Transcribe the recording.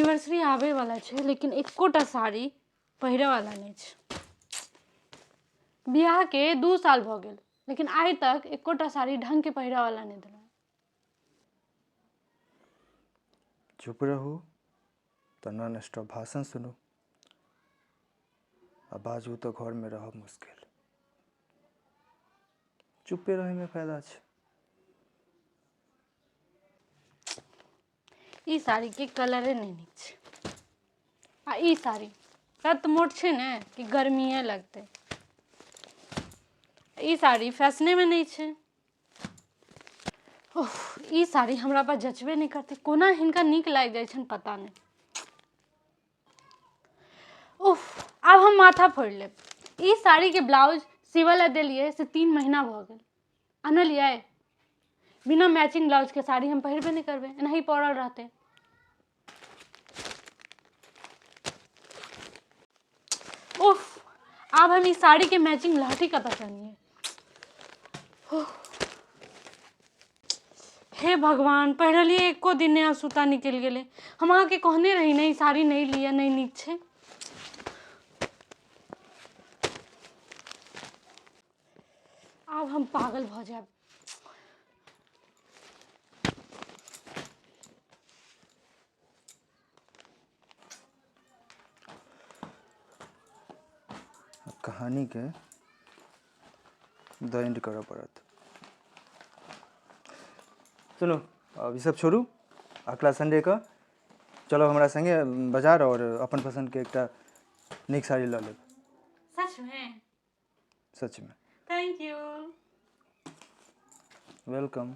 Anniversary आवे वाला है लेकिन एकोटा साड़ी पहिरे वाला नहीं है। बियाह के 2 साल भ गेल लेकिन आज तक एकोटा साड़ी ढंग के पहिरे वाला नहीं दिला। चुप रहू तो नॉन स्टॉप भाषण सुनू। अब बाजू तो घर में रह मुश्किल। चुपे रहे में फायदा है। ई साड़ी के कलरे नहीं नीक छै आ ई साड़ी तत मोट छै ने कि गर्मीए लगते। ई साड़ी फैशने में नहीं छै। ओह ई साड़ी हमरा पर जचबे नहीं करते कोना हिनका नीक लाग जाय छन पता नहीं। उफ अब हम माथा फोड़ लेब। ई साड़ी के ब्लाउज सिवल दिलिए से 3 महीना भ गेल आनलिए बिना मैचिंग ब्लाउज के साड़ी हम पहिरबे नहीं करबे एनाही पड़ल रहते। उफ अब हम इस साड़ी के मैचिंग लहठी कतऽ जानिए। हे भगवान पहिरलिए एको दिन नया सूता निकल गए। हम अहाँ के कहने रही नहीं साड़ी नहीं लिया नहीं नीक छै। अब हम पागल भ जाब। कहानी के द एंड करऽ पड़त। सुनो अब ई सब छोड़ू। अगला संडे का चलो हमारा संगे बाजार और अपन पसंद के एकटा नीक साड़ी ल लेब। सच में? सच में। Thank you. वेलकम।